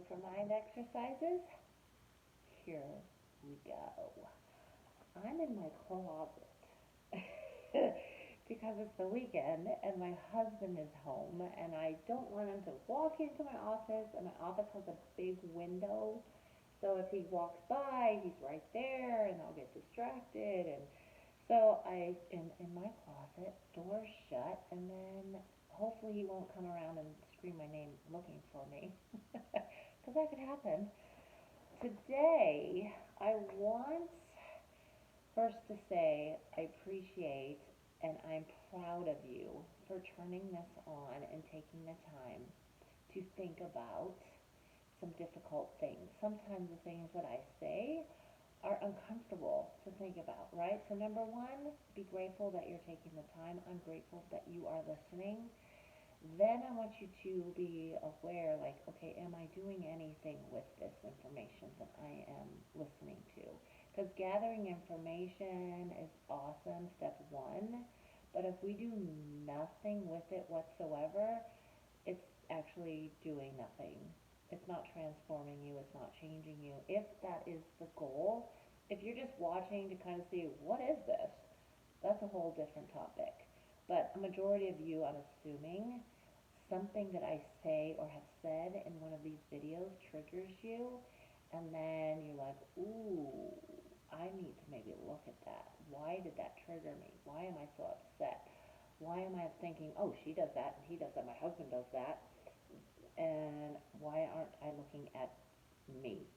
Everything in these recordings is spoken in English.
for mind exercises? Here we go. I'm in my closet because it's the weekend and my husband is home and I don't want him to walk into my office, and my office has a big window. So if he walks by, he's right there and I'll get distracted. And so in my closet, door shut, and then hopefully he won't come around and scream my name looking for me. Because that could happen. Today, I want first to say I appreciate and I'm proud of you for turning this on and taking the time to think about some difficult things. Sometimes the things that I say are uncomfortable to think about, right? So, number one, be grateful that you're taking the time. I'm grateful that you are listening. Then I want you to be aware, like, okay, am I doing anything with this information that I am listening to? Because gathering information is awesome, step one. But if we do nothing with it whatsoever, it's actually doing nothing. It's not transforming you, it's not changing you. If that is the goal, if you're just watching to kind of see, what is this? That's a whole different topic. But a majority of you, I'm assuming, something that I say or have said in one of these videos triggers you, and then you're like, ooh, I need to maybe look at that. Why did that trigger me? Why am I so upset? Why am I thinking, oh, she does that and he does that, my husband does that, and why aren't I looking at me,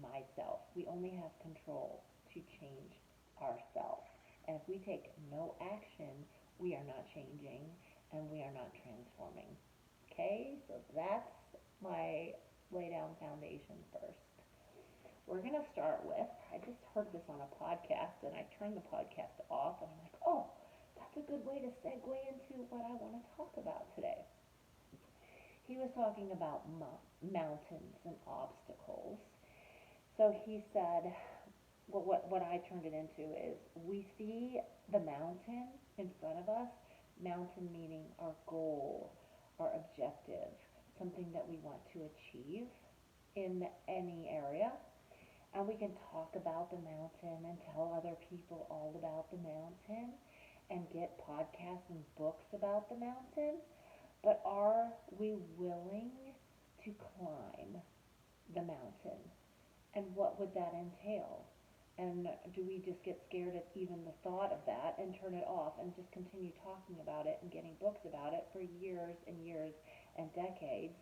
myself? We only have control to change ourselves. And if we take no action, we are not changing and we are not transforming. Okay, so that's my lay down foundation first. We're going to start with, I just heard this on a podcast and I turned the podcast off and I'm like, oh, that's a good way to segue into what I want to talk about today. He was talking about mountains and obstacles. So he said, well, what I turned it into is we see the mountain in front of us, mountain meaning our goal, our objective, something that we want to achieve in any area. And we can talk about the mountain and tell other people all about the mountain and get podcasts and books about the mountain. But are we willing to climb the mountain? And what would that entail? And do we just get scared at even the thought of that and turn it off and just continue talking about it and getting books about it for years and years and decades,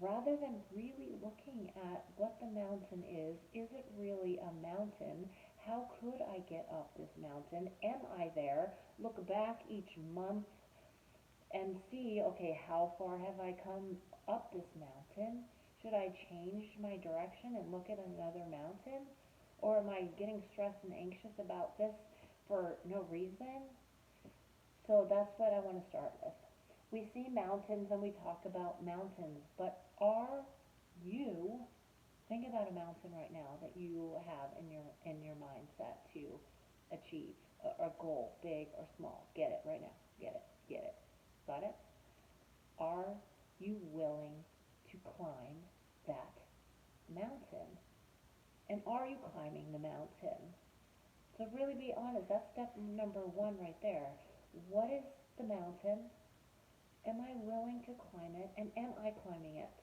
rather than really looking at what the mountain is? Is it really a mountain? How could I get up this mountain? Am I there? Look back each month and see, okay, how far have I come up this mountain? Should I change my direction and look at another mountain? Or am I getting stressed and anxious about this for no reason? So that's what I want to start with. We see mountains and we talk about mountains, but are you, think about a mountain right now that you have in your mindset to achieve a goal, big or small. Get it right now. Get it. Get it. Got it? Are you willing to climb that mountain? And are you climbing the mountain? So really be honest. That's step number one right there. What is the mountain? Am I willing to climb it? And am I climbing it?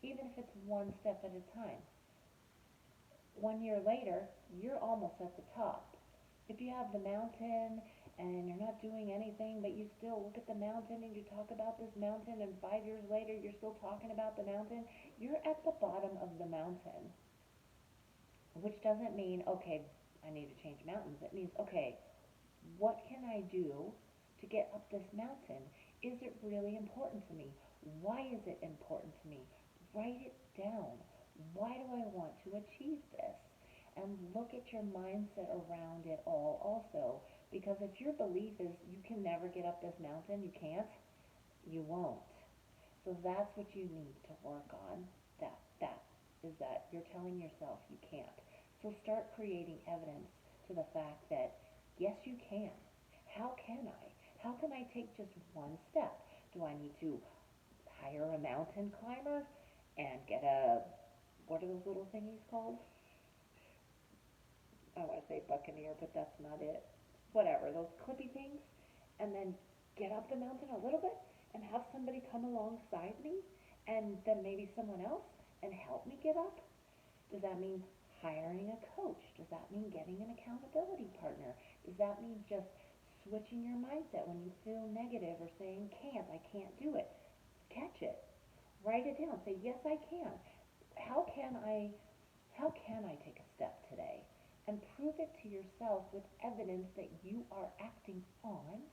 Even if it's one step at a time. 1 year later, you're almost at the top. If you have the mountain and you're not doing anything, but you still look at the mountain and you talk about this mountain, and 5 years later you're still talking about the mountain, you're at the bottom of the mountain. Which doesn't mean, okay, I need to change mountains. It means, okay, what can I do to get up this mountain? Is it really important to me? Why is it important to me? Write it down. Why do I want to achieve this? And look at your mindset around it all also. Because if your belief is you can never get up this mountain, you can't, you won't. So that's what you need to work on. That is that you're telling yourself you can't. So start creating evidence to the fact that yes, you can. How can I? How can I take just one step? Do I need to hire a mountain climber and get a, what are those little thingies called? I want to say Buccaneer, but that's not it. Whatever, those clippy things, and then get up the mountain a little bit and have somebody come alongside me and then maybe someone else and help me get up? Does that mean hiring a coach? Does that mean getting an accountability partner? Does that mean just switching your mindset when you feel negative or saying can't, I can't do it? Catch it. Write it down. Say, yes, I can. How can I how can I take a step today? And prove it to yourself with evidence that you are acting on,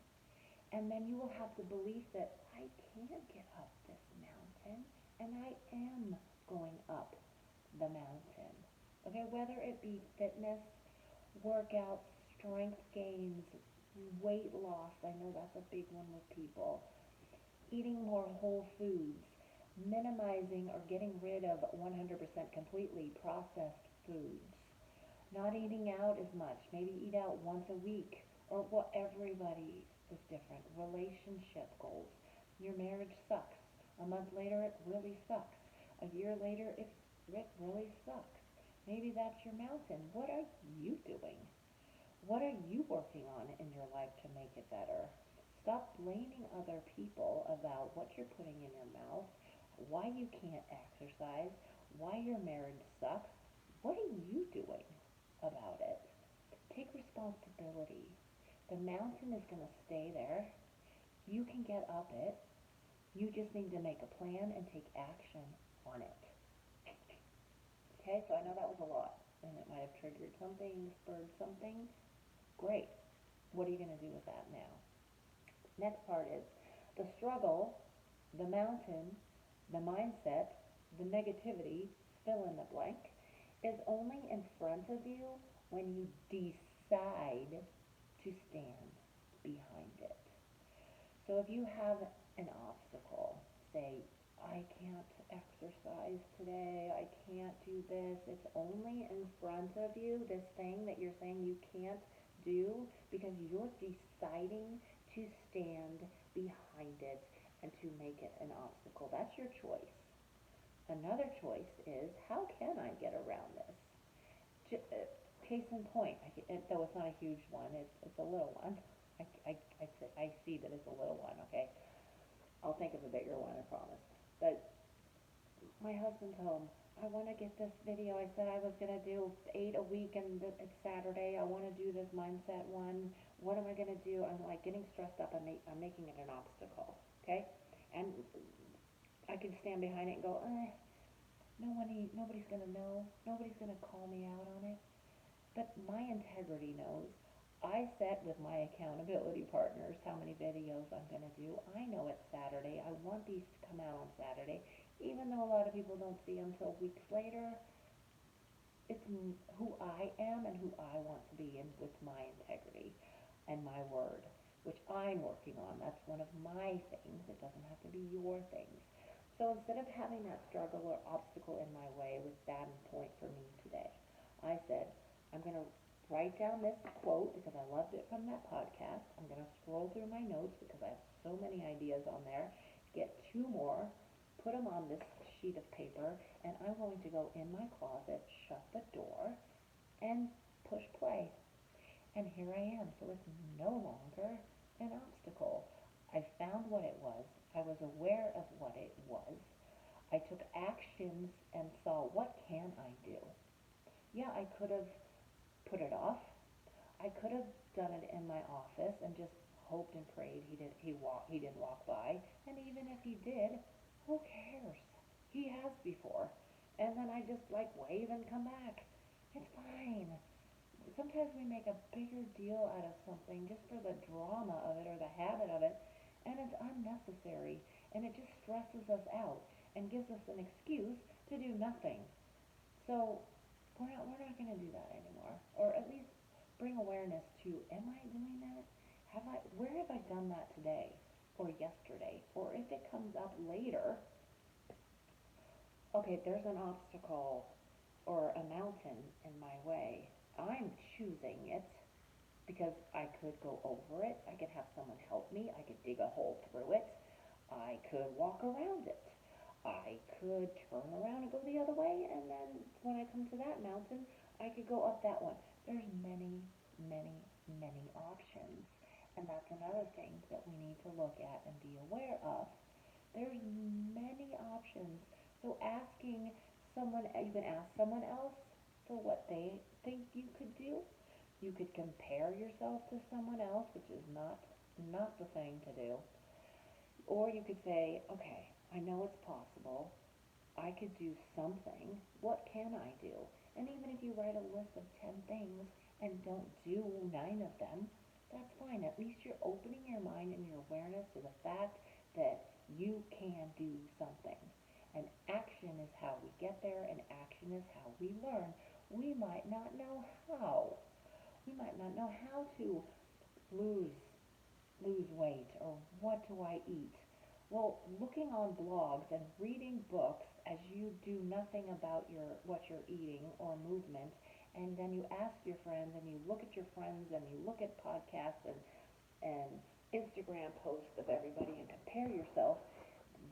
and then you will have the belief that I can get up this mountain, and I am going up the mountain. Okay, whether it be fitness, workouts, strength gains, weight loss, I know that's a big one with people, eating more whole foods, minimizing or getting rid of 100% completely processed foods, not eating out as much, maybe eat out once a week, or what, everybody is different. Relationship goals. Your marriage sucks. A month later, it really sucks. A year later, it really sucks. Maybe that's your mountain. What are you doing? What are you working on in your life to make it better? Stop blaming other people about what you're putting in your mouth, why you can't exercise, why your marriage sucks. What are you doing about it? Take responsibility. The mountain is going to stay there. You can get up it. You just need to make a plan and take action on it. Okay, so I know that was a lot, and it might have triggered something, spurred something. Great. What are you going to do with that now? Next part is the struggle, the mountain, the mindset, the negativity, fill in the blank, is only in front of you when you decide to stand behind it. So if you have an obstacle, say, I can't exercise today, I can't do this, it's only in front of you, this thing that you're saying you can't do, because you're deciding to stand behind it and to make it an obstacle. That's your choice. Another choice is, how can I get around this? Case in point, though it's not a huge one, it's a little one. I see that it's a little one, okay? I'll think of a bigger one, I promise. But my husband's home. I want to get this video. I said I was going to do 8 a week, and it's Saturday. I want to do this mindset one. What am I going to do? I'm like getting stressed up. I'm making it an obstacle, okay? And I can stand behind it and go, nobody's going to know. Nobody's going to call me out on it. But my integrity knows. I set with my accountability partners how many videos I'm going to do. I know it's Saturday. I want these to come out on Saturday. Even though a lot of people don't see them until weeks later, it's who I am and who I want to be in with my integrity and my word, which I'm working on. That's one of my things. It doesn't have to be your things. So instead of having that struggle or obstacle in my way with that point for me today, I said, I'm going to write down this quote because I loved it from that podcast. I'm going to scroll through my notes because I have so many ideas on there, get two more, put them on this sheet of paper, and I'm going to go in my closet, shut the door, and push play. And here I am. So it's no longer an obstacle. I found what it was. I was aware of what it was. I took actions and saw, what can I do? Yeah, I could have put it off. I could have done it in my office and just hoped and prayed he didn't walk by. And even if he did, who cares? He has before. And then I just like wave and come back. It's fine. Sometimes we make a bigger deal out of something just for the drama of it or the habit of it, and it's unnecessary, and it just stresses us out and gives us an excuse to do nothing. So we're not going to do that anymore, or at least bring awareness to, am I doing that? Where have I done that today or yesterday? Or if it comes up later, okay, there's an obstacle or a mountain in my way. I'm choosing it because I could go over it. I could have someone help me. I could dig a hole through it. I could walk around it. I could could turn around and go the other way, and then when I come to that mountain, I could go up that one. There's many, many, many options. And that's another thing that we need to look at and be aware of. There's many options. So asking someone, you can ask someone else for what they think you could do. You could compare yourself to someone else, which is not the thing to do. Or you could say, okay, I know it's possible. I could do something. What can I do? And even if you write a list of 10 things and don't do 9 of them, that's fine. At least you're opening your mind and your awareness to the fact that you can do something. And action is how we get there, and action is how we learn. We might not know how. We might not know how to lose lose weight or what do I eat? Well, looking on blogs and reading books as you do nothing about your what you're eating or movement, and then you ask your friends and you look at your friends and you look at podcasts and Instagram posts of everybody and compare yourself,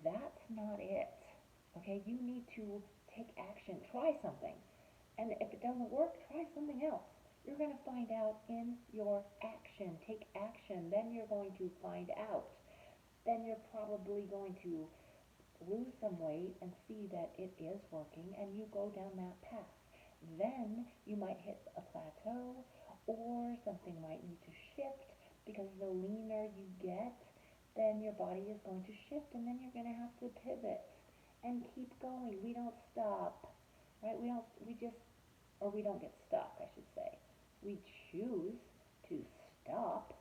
that's not it. Okay, you need to take action, try something. And if it doesn't work, try something else. You're going to find out in your action. Take action. Then you're going to find out. Then you're probably going to lose some weight and see that it is working and you go down that path. Then you might hit a plateau or something might need to shift because the leaner you get, then your body is going to shift and then you're going to have to pivot and keep going. We don't stop, right? We don't get stuck, I should say. We choose to stop,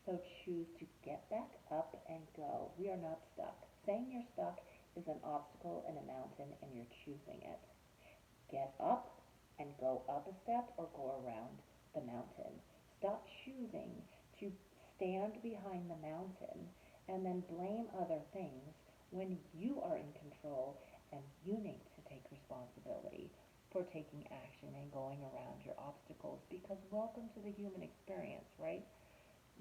so choose to get back up and go. We are not stuck. Saying you're stuck is an obstacle and a mountain, and you're choosing it. Get up and go up a step or go around the mountain. Stop choosing to stand behind the mountain and then blame other things when you are in control and you need to take responsibility for taking action and going around your obstacles because welcome to the human experience, right?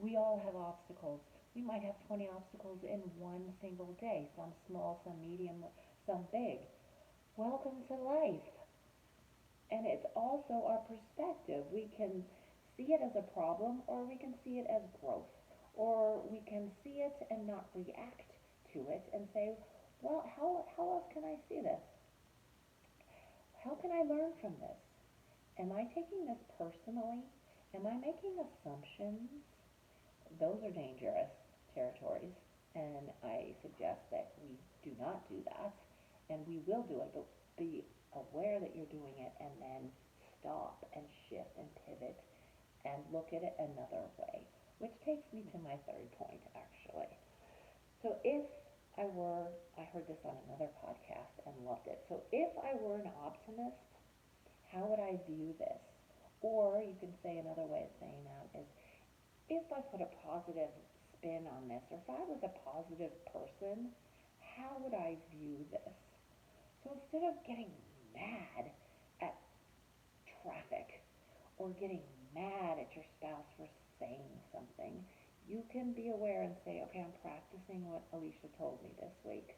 We all have obstacles. We might have 20 obstacles in one single day, some small, some medium, some big. Welcome to life. And it's also our perspective. We can see it as a problem or we can see it as growth. Or we can see it and not react to it and say, well, how else can I see this? How can I learn from this? Am I taking this personally? Am I making assumptions? Those are dangerous territories, and I suggest that we do not do that, and we will do it, but be aware that you're doing it, and then stop and shift and pivot and look at it another way, which takes me to my third point, actually. So if I heard this on another podcast and loved it. So if I were an optimist, how would I view this? Or you can say another way of saying that is if I put a positive spin on this, or if I was a positive person, how would I view this? So instead of getting mad at traffic or getting mad at your spouse for saying something, you can be aware and say, okay, I'm practicing what Alicia told me this week.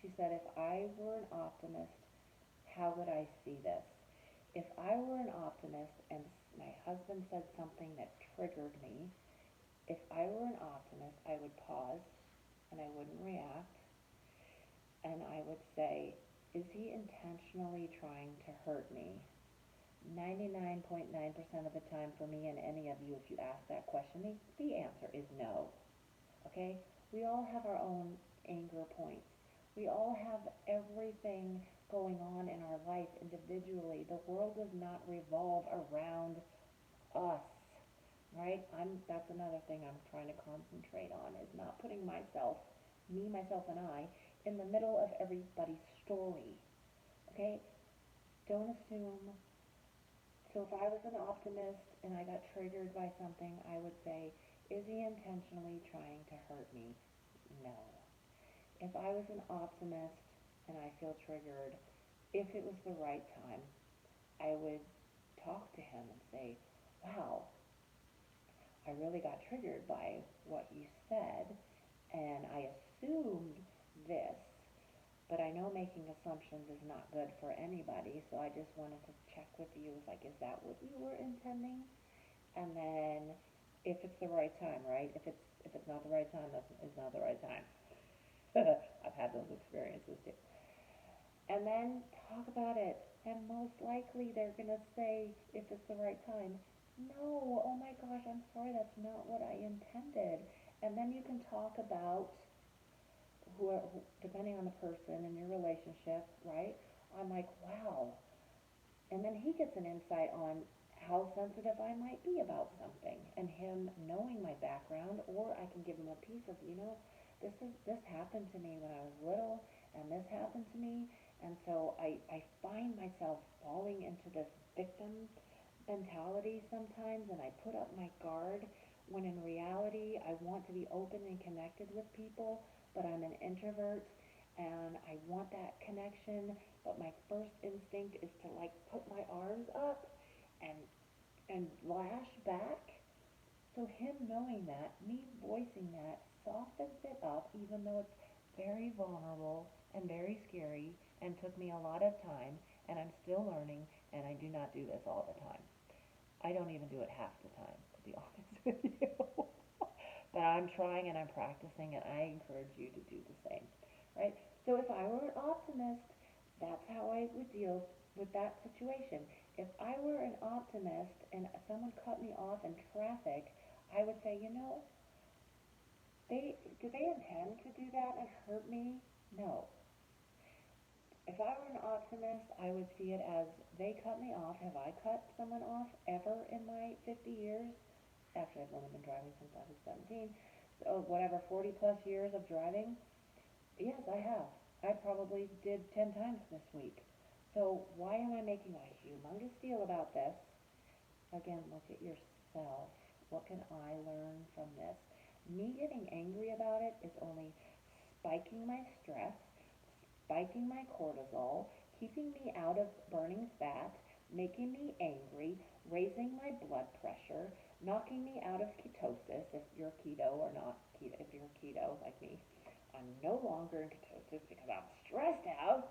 She said, if I were an optimist, how would I see this? If I were an optimist and my husband said something that triggered me, if I were an optimist, I would pause and I wouldn't react. And I would say, is he intentionally trying to hurt me? 99.9% of the time for me and any of you, if you ask that question, the answer is no. Okay? We all have our own anger points. We all have everything going on in our life individually. The world does not revolve around us, right? That's another thing I'm trying to concentrate on is not putting myself, me, myself, and I in the middle of everybody's story. Okay? Don't assume. So if I was an optimist and I got triggered by something, I would say, is he intentionally trying to hurt me? No. If I was an optimist and I feel triggered, if it was the right time, I would talk to him and say, wow, I really got triggered by what you said, and I assumed this. But I know making assumptions is not good for anybody, so I just wanted to check with you, like, is that what you were intending? And then if it's the right time, right? If it's not the right time, it's not the right time. I've had those experiences too. And then talk about it. And most likely they're gonna say, if it's the right time, no, oh my gosh, I'm sorry, that's not what I intended. And then you can talk about who depending on the person and your relationship, right? I'm like, wow. And then he gets an insight on how sensitive I might be about something, and him knowing my background, or I can give him a piece of, this happened to me when I was little, and this happened to me, and so I find myself falling into this victim mentality sometimes, and I put up my guard when in reality I want to be open and connected with people, but I'm an introvert and I want that connection, but my first instinct is to like put my arms up and lash back. So him knowing that, me voicing that softens it up even though it's very vulnerable and very scary and took me a lot of time, and I'm still learning, and I do not do this all the time. I don't even do it half the time, to be honest with you. But I'm trying and I'm practicing, and I encourage you to do the same, right? So if I were an optimist, that's how I would deal with that situation. If I were an optimist and someone cut me off in traffic, I would say, do they intend to do that and hurt me? No. If I were an optimist, I would see it as they cut me off. Have I cut someone off ever in my 50 years? Actually, I've only been driving since I was 17. So, whatever, 40 plus years of driving? Yes, I have. I probably did 10 times this week. So, why am I making a humongous deal about this? Again, look at yourself. What can I learn from this? Me getting angry about it is only spiking my stress, spiking my cortisol, keeping me out of burning fat, making me angry, raising my blood pressure, knocking me out of ketosis if you're keto or not keto, if you're keto like me. I'm no longer in ketosis because I'm stressed out.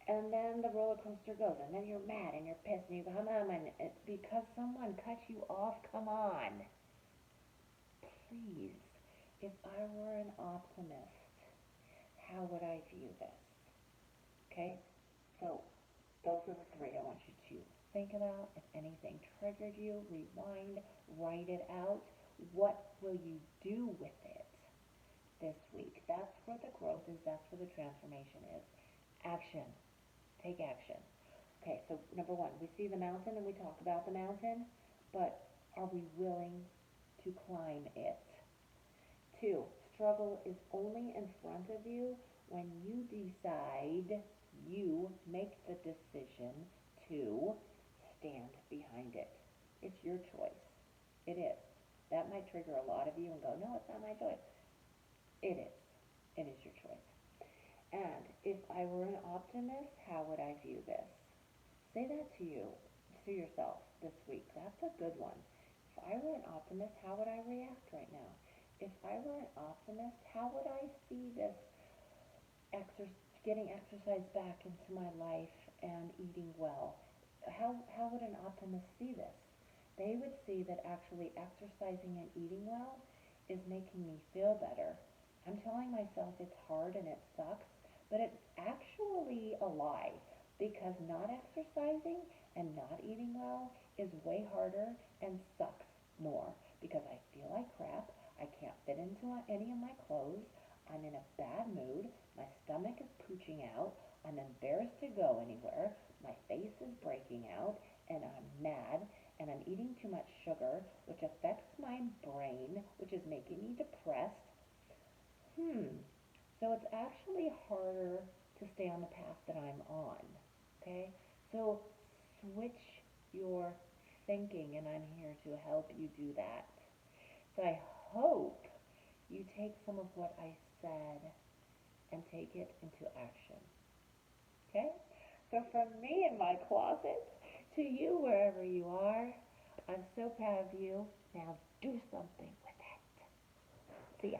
And then the roller coaster goes, and then you're mad and you're pissed and you come on, and it's because someone cut you off. Come on, please. If I were an optimist, how would I view this? Okay, so those are the three I want you to think about. If anything triggered you, rewind, write it out. What will you do with it this week? That's where the growth is, that's where the transformation is. Action. Take action. Okay, so number one, we see the mountain and we talk about the mountain, but are we willing to climb it? Two, struggle is only in front of you when you decide, you make the decision to stand behind it. It's your choice. It is. That might trigger a lot of you and go, no, it's not my choice. It is. It is your choice. And if I were an optimist, how would I view this? Say that to yourself this week. That's a good one. If I were an optimist, how would I react right now? If I were an optimist, how would I see this getting exercise back into my life and eating well? How would an optimist see this? They would see that actually exercising and eating well is making me feel better. I'm telling myself it's hard and it sucks, but it's actually a lie, because not exercising and not eating well is way harder and sucks more, because I feel like crap. I can't fit into any of my clothes. I'm in a bad mood. My stomach is pooching out. I'm embarrassed to go anywhere. My face is breaking out, and I'm mad, and I'm eating too much sugar, which affects my brain, which is making me depressed. So it's actually harder to stay on the path that I'm on. Okay? So switch your thinking, and I'm here to help you do that. So I hope you take some of what I said and take it into action. Okay? So from me in my closet to you wherever you are, I'm so proud of you. Now do something with it. See ya.